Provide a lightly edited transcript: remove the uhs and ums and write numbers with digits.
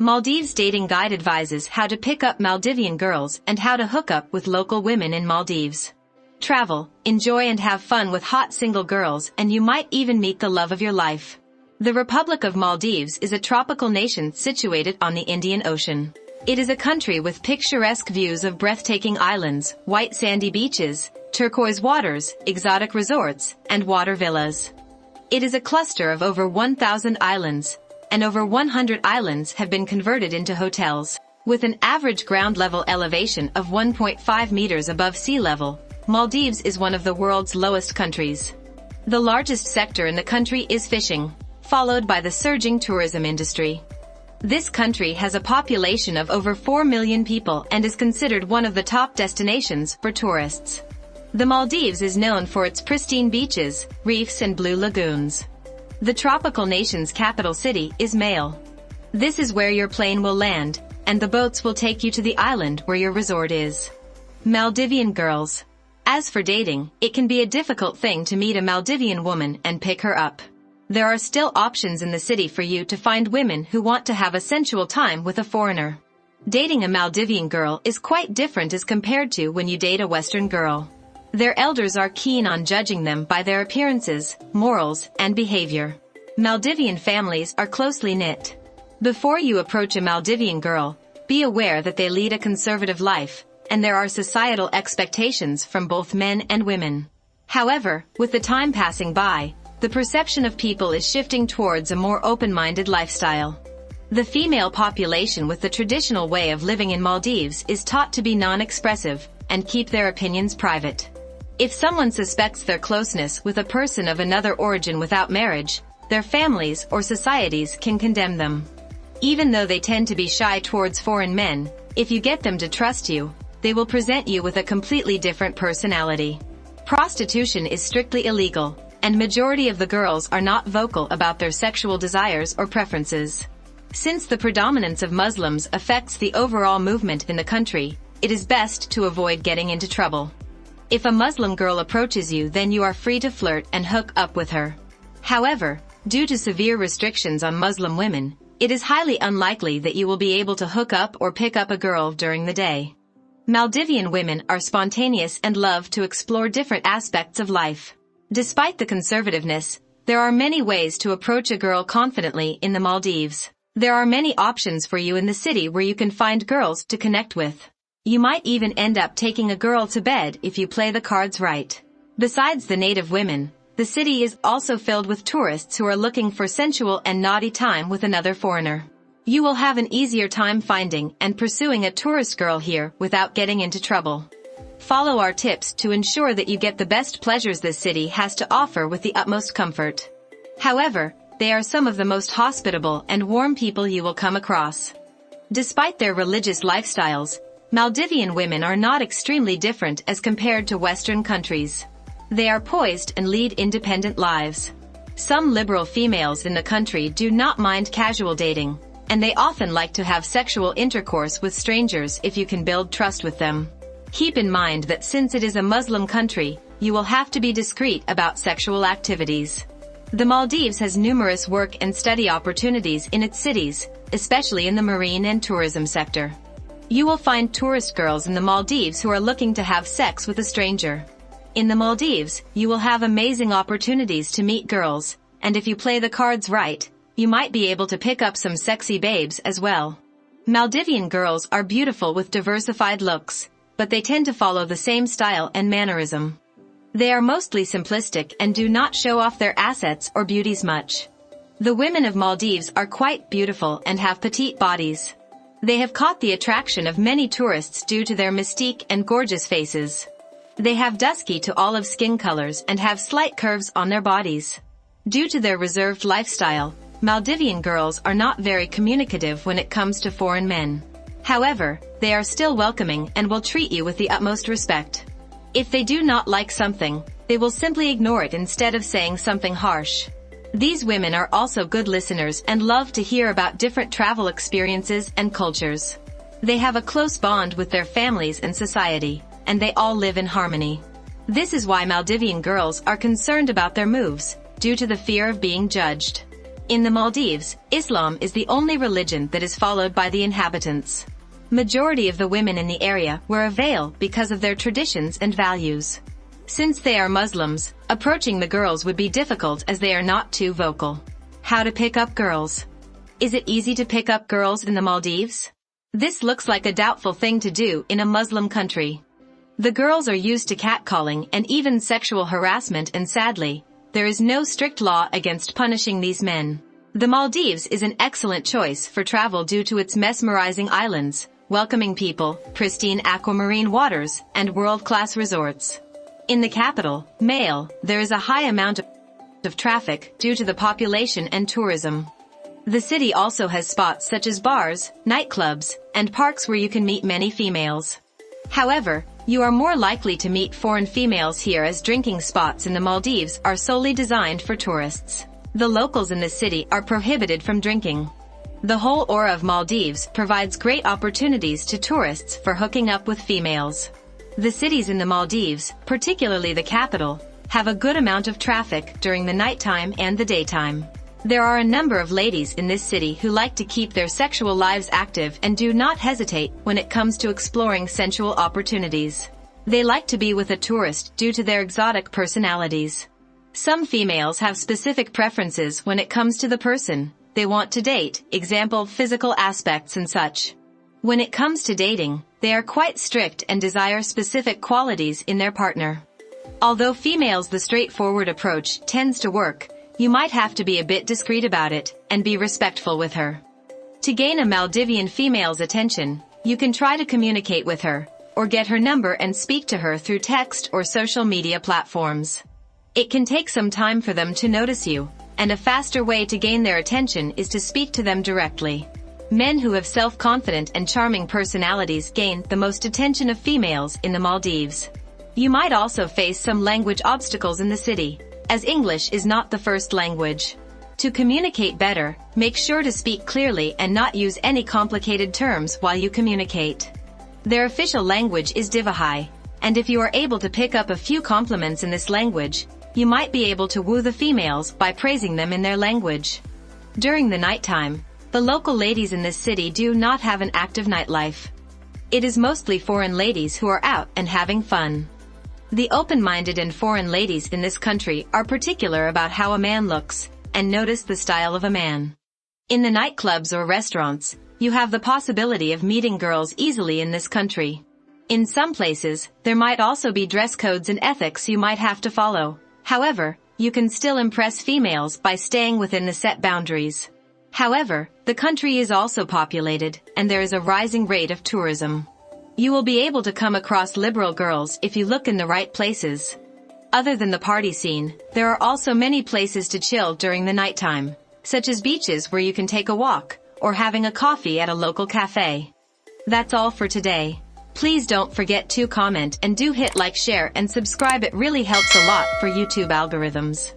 Maldives Dating Guide advises how to pick up Maldivian girls and how to hook up with local women in Maldives. Travel, enjoy and have fun with hot single girls, and you might even meet the love of your life. The Republic of Maldives is a tropical nation situated on the Indian Ocean. It is a country with picturesque views of breathtaking islands, white sandy beaches, turquoise waters, exotic resorts, and water villas. It is a cluster of over 1,000 islands, and over 100 islands have been converted into hotels. With an average ground level elevation of 1.5 meters above sea level, Maldives is one of the world's lowest countries. The largest sector in the country is fishing, followed by the surging tourism industry. This country has a population of over 4 million people and is considered one of the top destinations for tourists. The Maldives is known for its pristine beaches, reefs and blue lagoons. The tropical nation's capital city is Male. This is where your plane will land, and the boats will take you to the island where your resort is. Maldivian girls. As for dating, it can be a difficult thing to meet a Maldivian woman and pick her up. There are still options in the city for you to find women who want to have a sensual time with a foreigner. Dating a Maldivian girl is quite different as compared to when you date a Western girl. Their elders are keen on judging them by their appearances, morals, and behavior. Maldivian families are closely knit. Before you approach a Maldivian girl, be aware that they lead a conservative life, and there are societal expectations from both men and women. However, with the time passing by, the perception of people is shifting towards a more open-minded lifestyle. The female population with the traditional way of living in Maldives is taught to be non-expressive and keep their opinions private. If someone suspects their closeness with a person of another origin without marriage, their families or societies can condemn them. Even though they tend to be shy towards foreign men, if you get them to trust you, they will present you with a completely different personality. Prostitution is strictly illegal, and majority of the girls are not vocal about their sexual desires or preferences. Since the predominance of Muslims affects the overall movement in the country, it is best to avoid getting into trouble. If a Muslim girl approaches you, then you are free to flirt and hook up with her. However, due to severe restrictions on Muslim women, it is highly unlikely that you will be able to hook up or pick up a girl during the day. Maldivian women are spontaneous and love to explore different aspects of life. Despite the conservativeness, there are many ways to approach a girl confidently in the Maldives. There are many options for you in the city where you can find girls to connect with. You might even end up taking a girl to bed if you play the cards right. Besides the native women, the city is also filled with tourists who are looking for sensual and naughty time with another foreigner. You will have an easier time finding and pursuing a tourist girl here without getting into trouble. Follow our tips to ensure that you get the best pleasures this city has to offer with the utmost comfort. However, they are some of the most hospitable and warm people you will come across. Despite their religious lifestyles, Maldivian women are not extremely different as compared to Western countries. They are poised and lead independent lives. Some liberal females in the country do not mind casual dating, and they often like to have sexual intercourse with strangers if you can build trust with them. Keep in mind that since it is a Muslim country, you will have to be discreet about sexual activities. The Maldives has numerous work and study opportunities in its cities, especially in the marine and tourism sector. You will find tourist girls in the Maldives who are looking to have sex with a stranger. In the Maldives, you will have amazing opportunities to meet girls, and if you play the cards right, you might be able to pick up some sexy babes as well. Maldivian girls are beautiful with diversified looks, but they tend to follow the same style and mannerism. They are mostly simplistic and do not show off their assets or beauties much. The women of Maldives are quite beautiful and have petite bodies. They have caught the attraction of many tourists due to their mystique and gorgeous faces. They have dusky to olive skin colors and have slight curves on their bodies. Due to their reserved lifestyle, Maldivian girls are not very communicative when it comes to foreign men. However, they are still welcoming and will treat you with the utmost respect. If they do not like something, they will simply ignore it instead of saying something harsh. These women are also good listeners and love to hear about different travel experiences and cultures. They have a close bond with their families and society, and they all live in harmony. This is why Maldivian girls are concerned about their moves, due to the fear of being judged. In the Maldives, Islam is the only religion that is followed by the inhabitants. Majority of the women in the area wear a veil because of their traditions and values. Since they are Muslims, approaching the girls would be difficult as they are not too vocal. How to pick up girls. Is it easy to pick up girls in the Maldives? This looks like a doubtful thing to do in a Muslim country. The girls are used to catcalling and even sexual harassment, and sadly, there is no strict law against punishing these men. The Maldives is an excellent choice for travel due to its mesmerizing islands, welcoming people, pristine aquamarine waters, and world-class resorts. In the capital, Male, there is a high amount of traffic due to the population and tourism. The city also has spots such as bars, nightclubs, and parks where you can meet many females. However, you are more likely to meet foreign females here, as drinking spots in the Maldives are solely designed for tourists. The locals in the city are prohibited from drinking. The whole aura of Maldives provides great opportunities to tourists for hooking up with females. The cities in the Maldives, particularly the capital, have a good amount of traffic during the nighttime and the daytime. There are a number of ladies in this city who like to keep their sexual lives active and do not hesitate when it comes to exploring sensual opportunities. They like to be with a tourist due to their exotic personalities. Some females have specific preferences when it comes to the person they want to date, example physical aspects and such. When it comes to dating, they are quite strict and desire specific qualities in their partner. Although females, the straightforward approach tends to work, you might have to be a bit discreet about it and be respectful with her. To gain a Maldivian female's attention, you can try to communicate with her, or get her number and speak to her through text or social media platforms. It can take some time for them to notice you, and a faster way to gain their attention is to speak to them directly. Men who have self-confident and charming personalities gain the most attention of females in the Maldives. You might also face some language obstacles in the city, as English is not the first language. To communicate better, make sure to speak clearly and not use any complicated terms while you communicate. Their official language is Divahai, and if you are able to pick up a few compliments in this language, you might be able to woo the females by praising them in their language. During the nighttime, the local ladies in this city do not have an active nightlife. It is mostly foreign ladies who are out and having fun. The open-minded and foreign ladies in this country are particular about how a man looks, and notice the style of a man. In the nightclubs or restaurants, you have the possibility of meeting girls easily in this country. In some places, there might also be dress codes and ethics you might have to follow. However, you can still impress females by staying within the set boundaries. However, the country is also populated, and there is a rising rate of tourism. You will be able to come across liberal girls if you look in the right places. Other than the party scene, there are also many places to chill during the nighttime, such as beaches where you can take a walk, or having a coffee at a local cafe. That's all for today. Please don't forget to comment and do hit like, share and subscribe. It really helps a lot for YouTube algorithms.